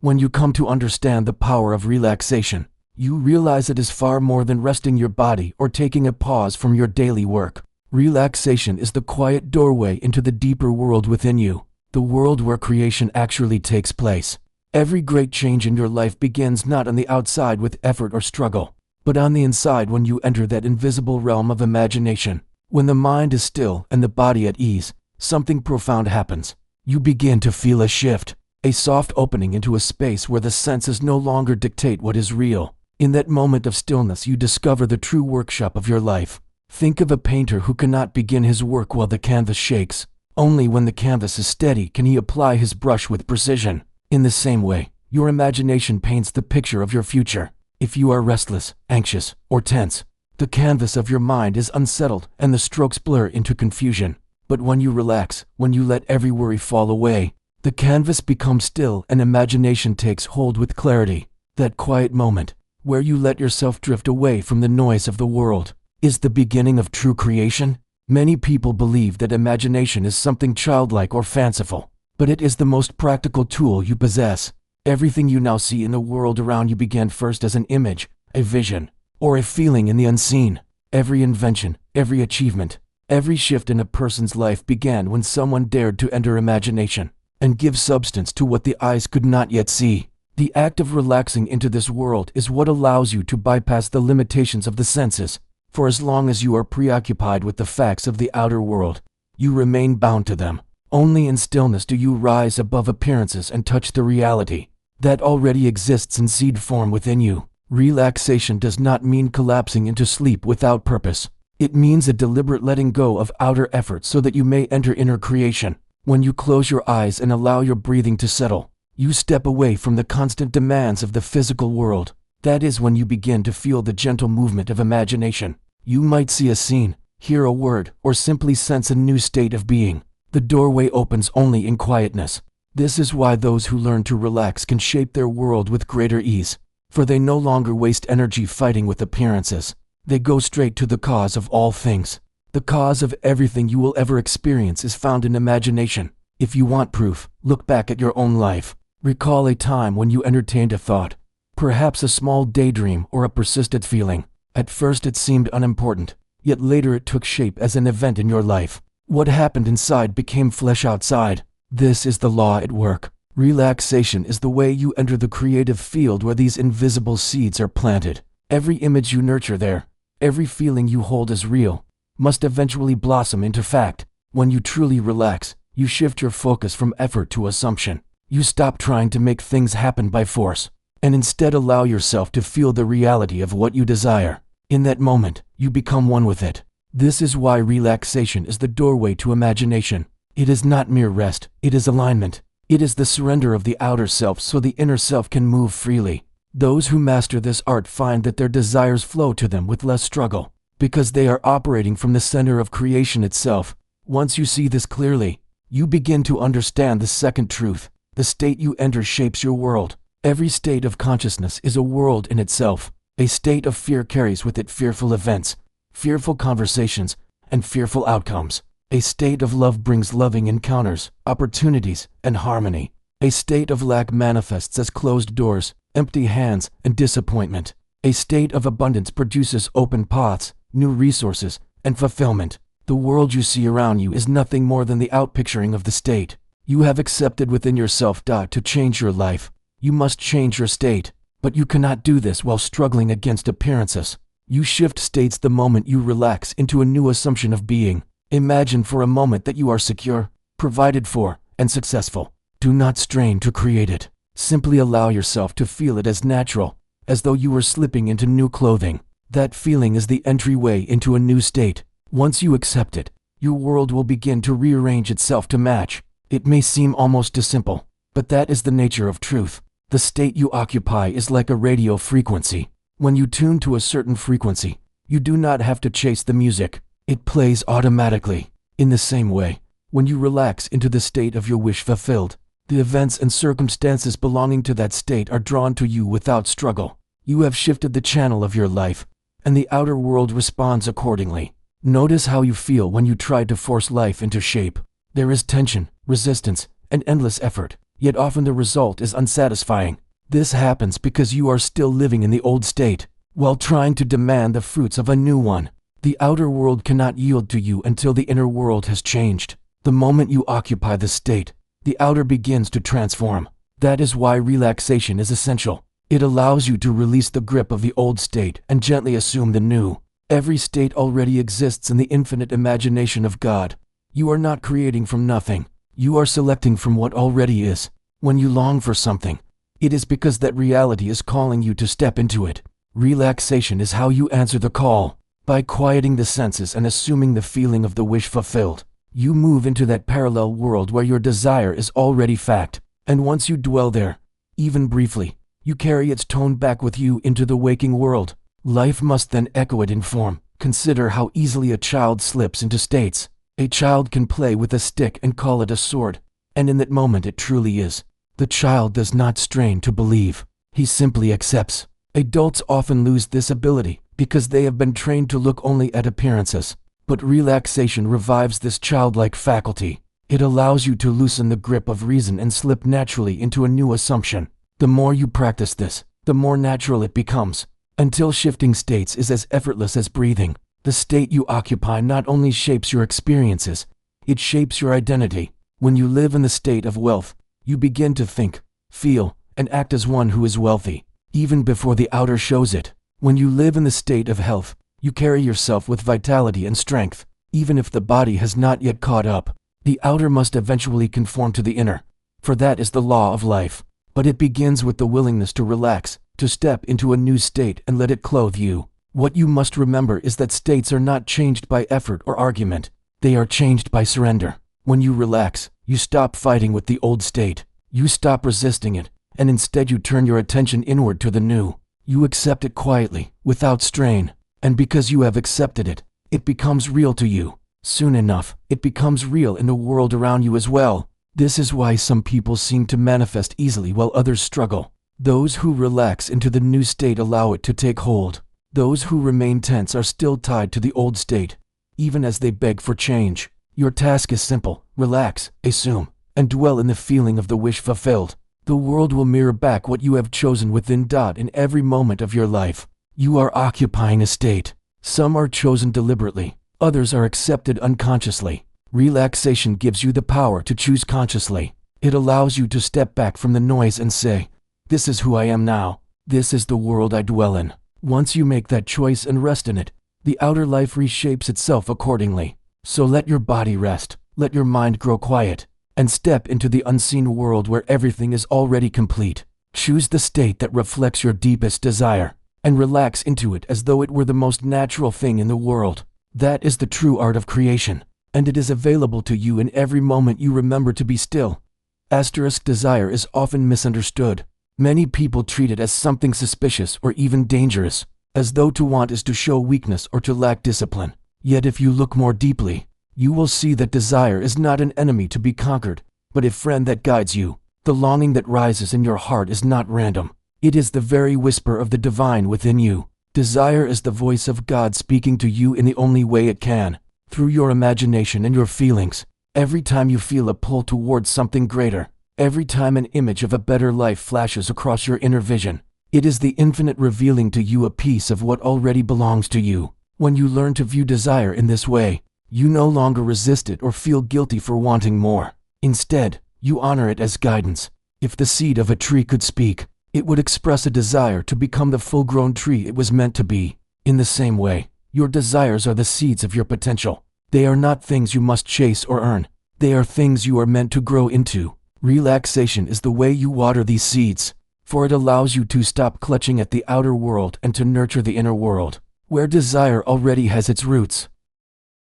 When you come to understand the power of relaxation, you realize it is far more than resting your body or taking a pause from your daily work. Relaxation is the quiet doorway into the deeper world within you, the world where creation actually takes place. Every great change in your life begins not on the outside with effort or struggle, but on the inside when you enter that invisible realm of imagination. When the mind is still and the body at ease, something profound happens. You begin to feel a shift, a soft opening into a space where the senses no longer dictate what is real. In that moment of stillness, you discover the true workshop of your life. Think of a painter who cannot begin his work while the canvas shakes. Only when the canvas is steady can he apply his brush with precision. In the same way, your imagination paints the picture of your future. If you are restless, anxious, or tense, the canvas of your mind is unsettled and the strokes blur into confusion. But when you relax, when you let every worry fall away, the canvas becomes still and imagination takes hold with clarity. That quiet moment, where you let yourself drift away from the noise of the world, is the beginning of true creation. Many people believe that imagination is something childlike or fanciful, but it is the most practical tool you possess. Everything you now see in the world around you began first as an image, a vision, or a feeling in the unseen. Every invention, every achievement, every shift in a person's life began when someone dared to enter imagination and give substance to what the eyes could not yet see. The act of relaxing into this world is what allows you to bypass the limitations of the senses. For as long as you are preoccupied with the facts of the outer world, you remain bound to them. Only in stillness do you rise above appearances and touch the reality that already exists in seed form within you. Relaxation does not mean collapsing into sleep without purpose. It means a deliberate letting go of outer effort so that you may enter inner creation. When you close your eyes and allow your breathing to settle, you step away from the constant demands of the physical world. That is when you begin to feel the gentle movement of imagination. You might see a scene, hear a word, or simply sense a new state of being. The doorway opens only in quietness. This is why those who learn to relax can shape their world with greater ease, for they no longer waste energy fighting with appearances. They go straight to the cause of all things. The cause of everything you will ever experience is found in imagination. If you want proof, look back at your own life. Recall a time when you entertained a thought, perhaps a small daydream or a persistent feeling. At first it seemed unimportant, yet later it took shape as an event in your life. What happened inside became flesh outside. This is the law at work. Relaxation is the way you enter the creative field where these invisible seeds are planted. Every image you nurture there, every feeling you hold as real, must eventually blossom into fact. When you truly relax, you shift your focus from effort to assumption. You stop trying to make things happen by force, and instead allow yourself to feel the reality of what you desire. In that moment, you become one with it. This is why relaxation is the doorway to imagination. It is not mere rest, it is alignment. It is the surrender of the outer self so the inner self can move freely. Those who master this art find that their desires flow to them with less struggle, because they are operating from the center of creation itself. Once you see this clearly, you begin to understand the second truth. The state you enter shapes your world. Every state of consciousness is a world in itself. A state of fear carries with it fearful events, fearful conversations, and fearful outcomes. A state of love brings loving encounters, opportunities, and harmony. A state of lack manifests as closed doors, empty hands, and disappointment. A state of abundance produces open paths, new resources, and fulfillment. The world you see around you is nothing more than the outpicturing of the state you have accepted within yourself. To change your life, you must change your state, but you cannot do this while struggling against appearances. You shift states the moment you relax into a new assumption of being. Imagine for a moment that you are secure, provided for, and successful. Do not strain to create it. Simply allow yourself to feel it as natural, as though you were slipping into new clothing. That feeling is the entryway into a new state. Once you accept it, your world will begin to rearrange itself to match. It may seem almost too simple, but that is the nature of truth. The state you occupy is like a radio frequency. When you tune to a certain frequency, you do not have to chase the music. It plays automatically. In the same way, when you relax into the state of your wish fulfilled, the events and circumstances belonging to that state are drawn to you without struggle. You have shifted the channel of your life, and the outer world responds accordingly. Notice how you feel when you try to force life into shape. There is tension, resistance, and endless effort. yet often the result is unsatisfying. This happens because you are still living in the old state, while trying to demand the fruits of a new one. The outer world cannot yield to you until the inner world has changed. The moment you occupy the state, the outer begins to transform. That is why relaxation is essential. It allows you to release the grip of the old state and gently assume the new. Every state already exists in the infinite imagination of God. You are not creating from nothing. You are selecting from what already is. When you long for something, it is because that reality is calling you to step into it. Relaxation is how you answer the call. By quieting the senses and assuming the feeling of the wish fulfilled, you move into that parallel world where your desire is already fact. And once you dwell there, even briefly, you carry its tone back with you into the waking world. Life must then echo it in form. Consider how easily a child slips into states. A child can play with a stick and call it a sword, and in that moment it truly is. The child does not strain to believe. He simply accepts. Adults often lose this ability because they have been trained to look only at appearances. But relaxation revives this childlike faculty. It allows you to loosen the grip of reason and slip naturally into a new assumption. The more you practice this, the more natural it becomes, until shifting states is as effortless as breathing. The state you occupy not only shapes your experiences, it shapes your identity. When you live in the state of wealth, you begin to think, feel, and act as one who is wealthy, even before the outer shows it. When you live in the state of health, you carry yourself with vitality and strength, even if the body has not yet caught up. The outer must eventually conform to the inner, for that is the law of life. But it begins with the willingness to relax, to step into a new state and let it clothe you. What you must remember is that states are not changed by effort or argument. They are changed by surrender. When you relax, you stop fighting with the old state. You stop resisting it, and instead you turn your attention inward to the new. You accept it quietly, without strain. And because you have accepted it, it becomes real to you. Soon enough, it becomes real in the world around you as well. This is why some people seem to manifest easily while others struggle. Those who relax into the new state allow it to take hold. Those who remain tense are still tied to the old state, even as they beg for change. Your task is simple: relax, assume, and dwell in the feeling of the wish fulfilled. The world will mirror back what you have chosen within. In every moment of your life, you are occupying a state. Some are chosen deliberately, others are accepted unconsciously. Relaxation gives you the power to choose consciously. It allows you to step back from the noise and say, "This is who I am now. This is the world I dwell in." Once you make that choice and rest in it, the outer life reshapes itself accordingly. So let your body rest, let your mind grow quiet, and step into the unseen world where everything is already complete. Choose the state that reflects your deepest desire, and relax into it as though it were the most natural thing in the world. That is the true art of creation, and it is available to you in every moment you remember to be still. Desire is often misunderstood. Many people treat it as something suspicious or even dangerous, as though to want is to show weakness or to lack discipline. Yet if you look more deeply, you will see that desire is not an enemy to be conquered, but a friend that guides you. The longing that rises in your heart is not random. It is the very whisper of the divine within you. Desire is the voice of God speaking to you in the only way it can, through your imagination and your feelings. Every time you feel a pull towards something greater, every time an image of a better life flashes across your inner vision, it is the infinite revealing to you a piece of what already belongs to you. When you learn to view desire in this way, you no longer resist it or feel guilty for wanting more. Instead, you honor it as guidance. If the seed of a tree could speak, it would express a desire to become the full-grown tree it was meant to be. In the same way, your desires are the seeds of your potential. They are not things you must chase or earn. They are things you are meant to grow into. Relaxation is the way you water these seeds, for it allows you to stop clutching at the outer world and to nurture the inner world, where desire already has its roots.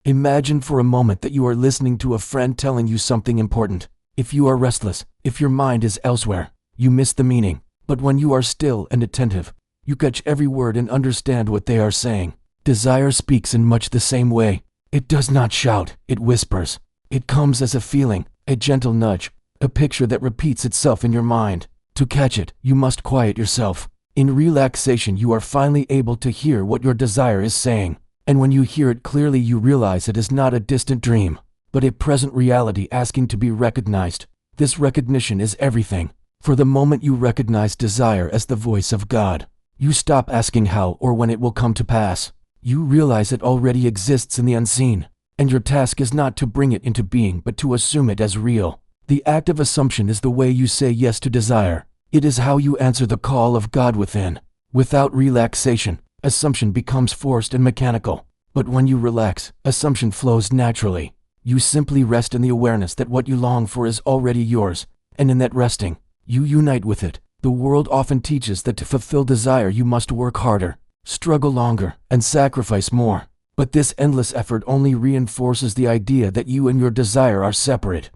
Imagine for a moment that you are listening to a friend telling you something important. If you are restless, if your mind is elsewhere, you miss the meaning. But when you are still and attentive, you catch every word and understand what they are saying. Desire speaks in much the same way. It does not shout, it whispers. It comes as a feeling, a gentle nudge, a picture that repeats itself in your mind. To catch it, you must quiet yourself. In relaxation, you are finally able to hear what your desire is saying. And when you hear it clearly, you realize it is not a distant dream, but a present reality asking to be recognized. This recognition is everything. For the moment you recognize desire as the voice of God, you stop asking how or when it will come to pass. You realize it already exists in the unseen, and your task is not to bring it into being but to assume it as real. The act of assumption is the way you say yes to desire. It is how you answer the call of God within. Without relaxation, assumption becomes forced and mechanical. But when you relax, assumption flows naturally. You simply rest in the awareness that what you long for is already yours, and in that resting, you unite with it. The world often teaches that to fulfill desire you must work harder, struggle longer, and sacrifice more. But this endless effort only reinforces the idea that you and your desire are separate.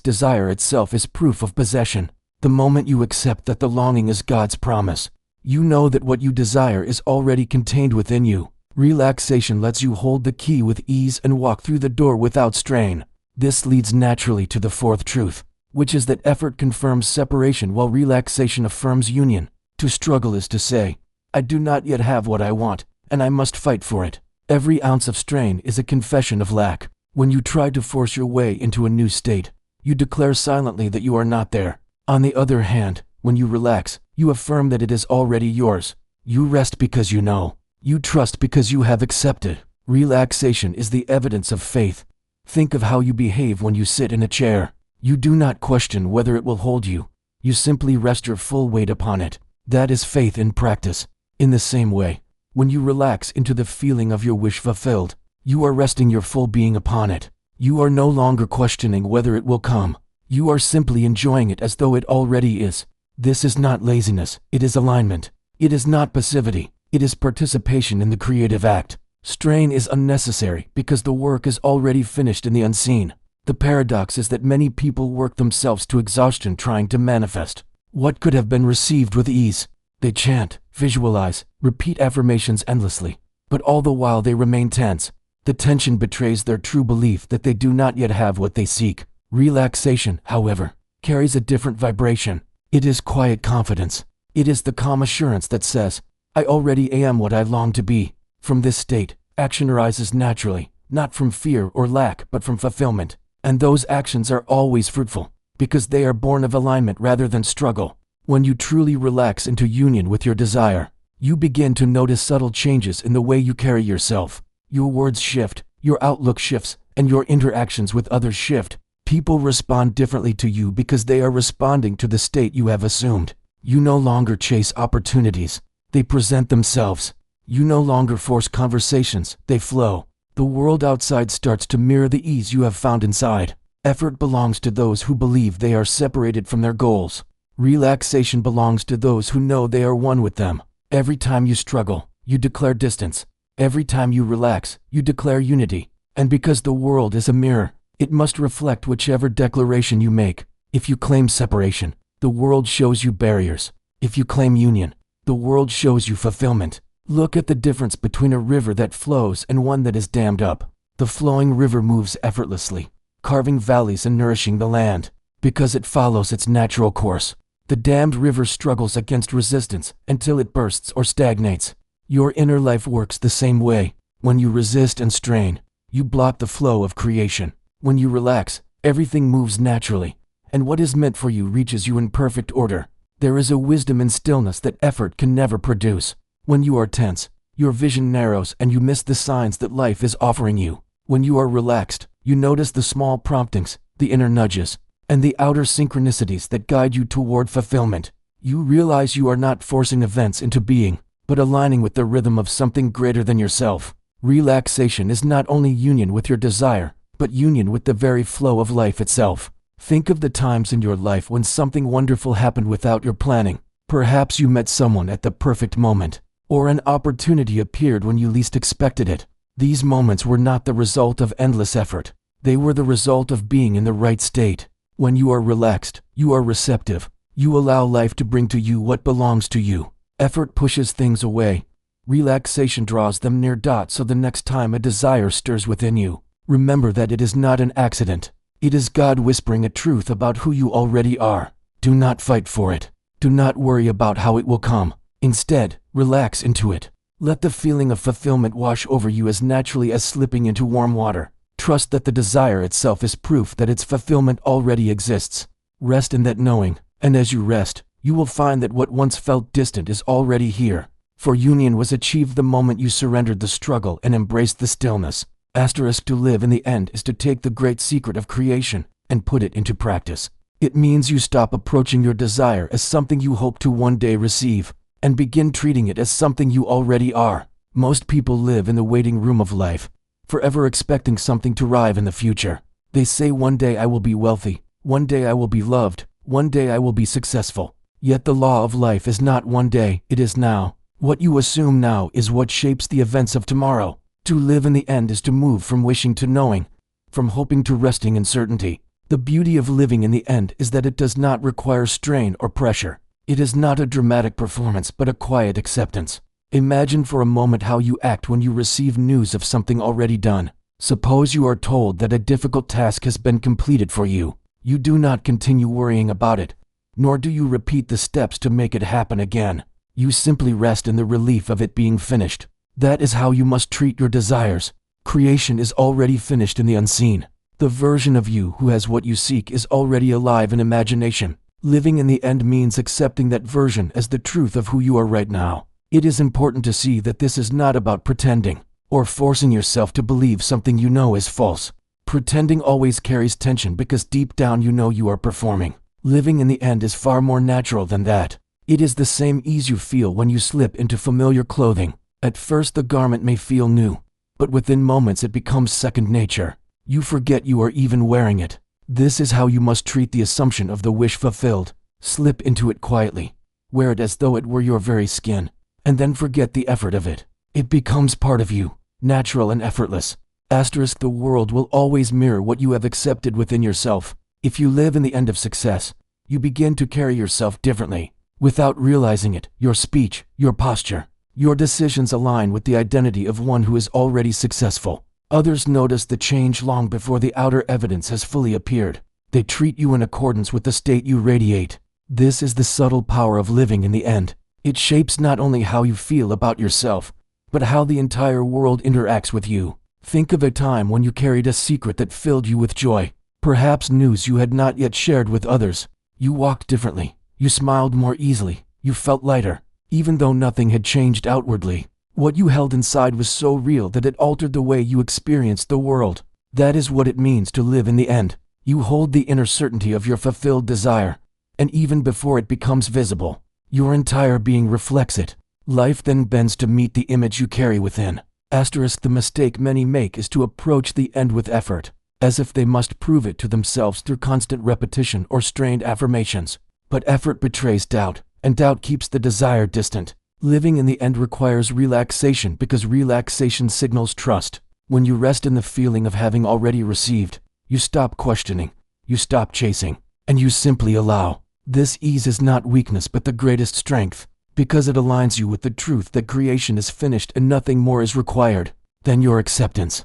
Desire itself is proof of possession. The moment you accept that the longing is God's promise, you know that what you desire is already contained within you. Relaxation lets you hold the key with ease and walk through the door without strain. This leads naturally to the fourth truth, which is that effort confirms separation while relaxation affirms union. To struggle is to say, I do not yet have what I want, and I must fight for it. Every ounce of strain is a confession of lack. When you try to force your way into a new state, you declare silently that you are not there. On the other hand, when you relax, you affirm that it is already yours. You rest because you know. You trust because you have accepted. Relaxation is the evidence of faith. Think of how you behave when you sit in a chair. You do not question whether it will hold you. You simply rest your full weight upon it. That is faith in practice. In the same way, when you relax into the feeling of your wish fulfilled, you are resting your full being upon it. You are no longer questioning whether it will come. You are simply enjoying it as though it already is. This is not laziness, it is alignment. It is not passivity, it is participation in the creative act. Strain is unnecessary because the work is already finished in the unseen. The paradox is that many people work themselves to exhaustion trying to manifest what could have been received with ease. They chant, visualize, repeat affirmations endlessly, but all the while they remain tense. The tension betrays their true belief that they do not yet have what they seek. Relaxation, however, carries a different vibration. It is quiet confidence. It is the calm assurance that says, I already am what I long to be. From this state, action arises naturally, not from fear or lack, but from fulfillment. And those actions are always fruitful, because they are born of alignment rather than struggle. When you truly relax into union with your desire, you begin to notice subtle changes in the way you carry yourself. Your words shift, your outlook shifts, and your interactions with others shift. People respond differently to you because they are responding to the state you have assumed. You no longer chase opportunities, they present themselves. You no longer force conversations, they flow. The world outside starts to mirror the ease you have found inside. Effort belongs to those who believe they are separated from their goals. Relaxation belongs to those who know they are one with them. Every time you struggle, you declare distance. Every time you relax, you declare unity. And because the world is a mirror, it must reflect whichever declaration you make. If you claim separation, the world shows you barriers. If you claim union, the world shows you fulfillment. Look at the difference between a river that flows and one that is dammed up. The flowing river moves effortlessly, carving valleys and nourishing the land, because it follows its natural course. The dammed river struggles against resistance until it bursts or stagnates. Your inner life works the same way. When you resist and strain, you block the flow of creation. When you relax, everything moves naturally, and what is meant for you reaches you in perfect order. There is a wisdom in stillness that effort can never produce. When you are tense, your vision narrows and you miss the signs that life is offering you. When you are relaxed, you notice the small promptings, the inner nudges, and the outer synchronicities that guide you toward fulfillment. You realize you are not forcing events into being, but aligning with the rhythm of something greater than yourself. Relaxation is not only union with your desire, but union with the very flow of life itself. Think of the times in your life when something wonderful happened without your planning. Perhaps you met someone at the perfect moment, or an opportunity appeared when you least expected it. These moments were not the result of endless effort. They were the result of being in the right state. When you are relaxed, you are receptive. You allow life to bring to you what belongs to you. Effort pushes things away. Relaxation draws them near. So the next time a desire stirs within you, remember that it is not an accident. It is God whispering a truth about who you already are. Do not fight for it. Do not worry about how it will come. Instead, relax into it. Let the feeling of fulfillment wash over you as naturally as slipping into warm water. Trust that the desire itself is proof that its fulfillment already exists. Rest in that knowing, and as you rest, you will find that what once felt distant is already here. For union was achieved the moment you surrendered the struggle and embraced the stillness. To live in the end is to take the great secret of creation and put it into practice. It means you stop approaching your desire as something you hope to one day receive, and begin treating it as something you already are. Most people live in the waiting room of life, forever expecting something to arrive in the future. They say, one day I will be wealthy, one day I will be loved, one day I will be successful. Yet the law of life is not one day, it is now. What you assume now is what shapes the events of tomorrow. To live in the end is to move from wishing to knowing, from hoping to resting in certainty. The beauty of living in the end is that it does not require strain or pressure. It is not a dramatic performance but a quiet acceptance. Imagine for a moment how you act when you receive news of something already done. Suppose you are told that a difficult task has been completed for you. You do not continue worrying about it, nor do you repeat the steps to make it happen again. You simply rest in the relief of it being finished. That is how you must treat your desires. Creation is already finished in the unseen. The version of you who has what you seek is already alive in imagination. Living in the end means accepting that version as the truth of who you are right now. It is important to see that this is not about pretending or forcing yourself to believe something you know is false. Pretending always carries tension because deep down you know you are performing. Living in the end is far more natural than that. It is the same ease you feel when you slip into familiar clothing. At first the garment may feel new, but within moments it becomes second nature. You forget you are even wearing it. This is how you must treat the assumption of the wish fulfilled. Slip into it quietly. Wear it as though it were your very skin, and then forget the effort of it. It becomes part of you, natural and effortless. The world will always mirror what you have accepted within yourself. If you live in the end of success, you begin to carry yourself differently. Without realizing it, your speech, your posture, your decisions align with the identity of one who is already successful. Others notice the change long before the outer evidence has fully appeared. They treat you in accordance with the state you radiate. This is the subtle power of living in the end. It shapes not only how you feel about yourself, but how the entire world interacts with you. Think of a time when you carried a secret that filled you with joy, perhaps news you had not yet shared with others. You walked differently, you smiled more easily, you felt lighter. Even though nothing had changed outwardly, what you held inside was so real that it altered the way you experienced the world. That is what it means to live in the end. You hold the inner certainty of your fulfilled desire, and even before it becomes visible, your entire being reflects it. Life then bends to meet the image you carry within. The mistake many make is to approach the end with effort, as if they must prove it to themselves through constant repetition or strained affirmations. But effort betrays doubt, and doubt keeps the desire distant. Living in the end requires relaxation because relaxation signals trust. When you rest in the feeling of having already received, you stop questioning, you stop chasing, and you simply allow. This ease is not weakness but the greatest strength, because it aligns you with the truth that creation is finished and nothing more is required than your acceptance.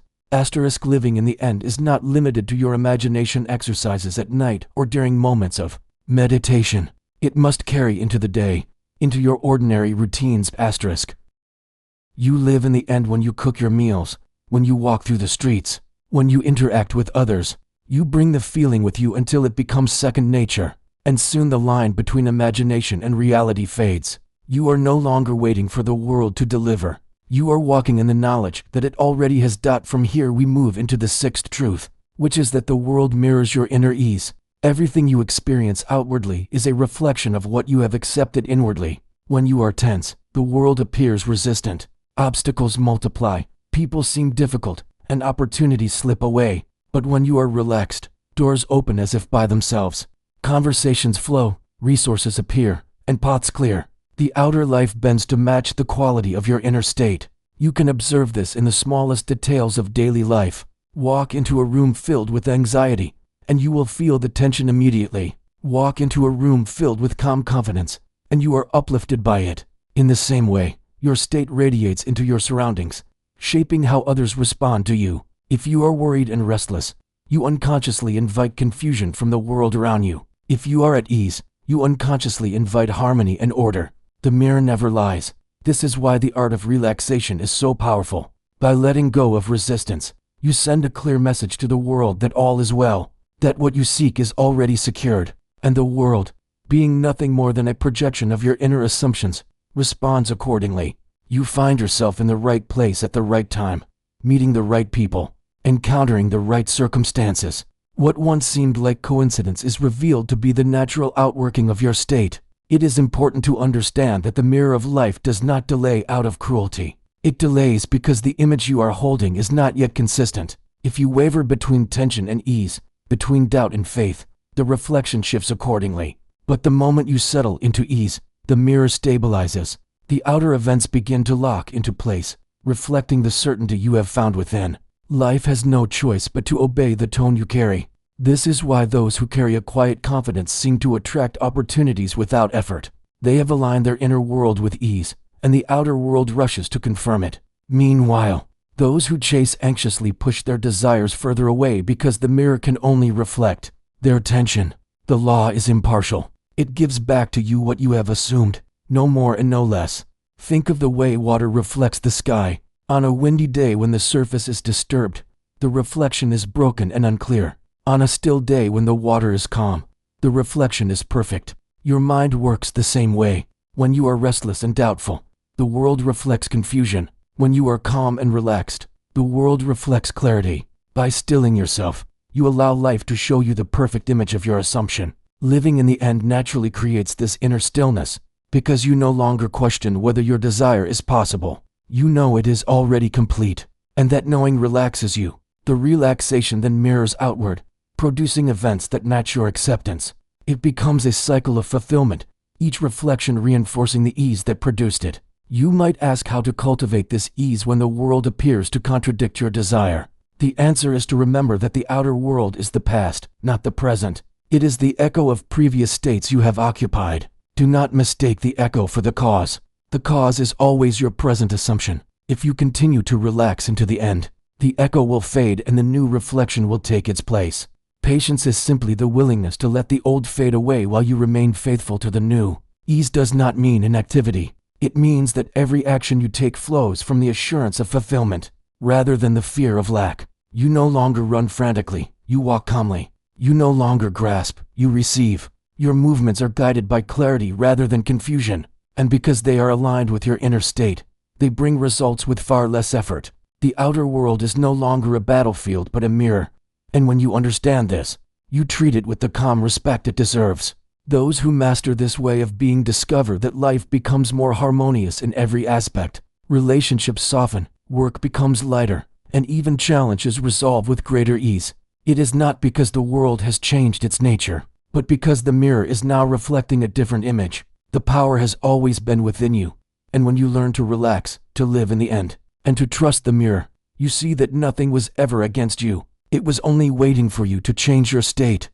Living in the end is not limited to your imagination exercises at night or during moments of meditation. It must carry into the day, into your ordinary routines. You live in the end when you cook your meals, when you walk through the streets, when you interact with others. You bring the feeling with you until it becomes second nature, and soon the line between imagination and reality fades. You are no longer waiting for the world to deliver. You are walking in the knowledge that it already has. From here we move into the sixth truth, which is that the world mirrors your inner ease. Everything you experience outwardly is a reflection of what you have accepted inwardly. When you are tense, the world appears resistant. Obstacles multiply, people seem difficult, and opportunities slip away. But when you are relaxed, doors open as if by themselves. Conversations flow, resources appear, and paths clear. The outer life bends to match the quality of your inner state. You can observe this in the smallest details of daily life. Walk into a room filled with anxiety, and you will feel the tension immediately. Walk into a room filled with calm confidence, and you are uplifted by it. In the same way, your state radiates into your surroundings, shaping how others respond to you. If you are worried and restless, you unconsciously invite confusion from the world around you. If you are at ease, you unconsciously invite harmony and order. The mirror never lies. This is why the art of relaxation is so powerful. By letting go of resistance, you send a clear message to the world that all is well, that what you seek is already secured. And the world, being nothing more than a projection of your inner assumptions, responds accordingly. You find yourself in the right place at the right time, meeting the right people, encountering the right circumstances. What once seemed like coincidence is revealed to be the natural outworking of your state. It is important to understand that the mirror of life does not delay out of cruelty. It delays because the image you are holding is not yet consistent. If you waver between tension and ease, between doubt and faith, the reflection shifts accordingly. But the moment you settle into ease, the mirror stabilizes. The outer events begin to lock into place, reflecting the certainty you have found within. Life has no choice but to obey the tone you carry. This is why those who carry a quiet confidence seem to attract opportunities without effort. They have aligned their inner world with ease, and the outer world rushes to confirm it. Meanwhile, those who chase anxiously push their desires further away because the mirror can only reflect their tension. The law is impartial. It gives back to you what you have assumed, no more and no less. Think of the way water reflects the sky. On a windy day when the surface is disturbed, the reflection is broken and unclear. On a still day when the water is calm, the reflection is perfect. Your mind works the same way. When you are restless and doubtful, the world reflects confusion. When you are calm and relaxed, the world reflects clarity. By stilling yourself, you allow life to show you the perfect image of your assumption. Living in the end naturally creates this inner stillness, because you no longer question whether your desire is possible. You know it is already complete, and that knowing relaxes you. The relaxation then mirrors outward, producing events that match your acceptance. It becomes a cycle of fulfillment, each reflection reinforcing the ease that produced it. You might ask how to cultivate this ease when the world appears to contradict your desire. The answer is to remember that the outer world is the past, not the present. It is the echo of previous states you have occupied. Do not mistake the echo for the cause. The cause is always your present assumption. If you continue to relax into the end, the echo will fade and the new reflection will take its place. Patience is simply the willingness to let the old fade away while you remain faithful to the new. Ease does not mean inactivity. It means that every action you take flows from the assurance of fulfillment, rather than the fear of lack. You no longer run frantically, you walk calmly. You no longer grasp, you receive. Your movements are guided by clarity rather than confusion, and because they are aligned with your inner state, they bring results with far less effort. The outer world is no longer a battlefield but a mirror. And when you understand this, you treat it with the calm respect it deserves. Those who master this way of being discover that life becomes more harmonious in every aspect. Relationships soften, work becomes lighter, and even challenges resolve with greater ease. It is not because the world has changed its nature, but because the mirror is now reflecting a different image. The power has always been within you, and when you learn to relax, to live in the end, and to trust the mirror, you see that nothing was ever against you. It was only waiting for you to change your state.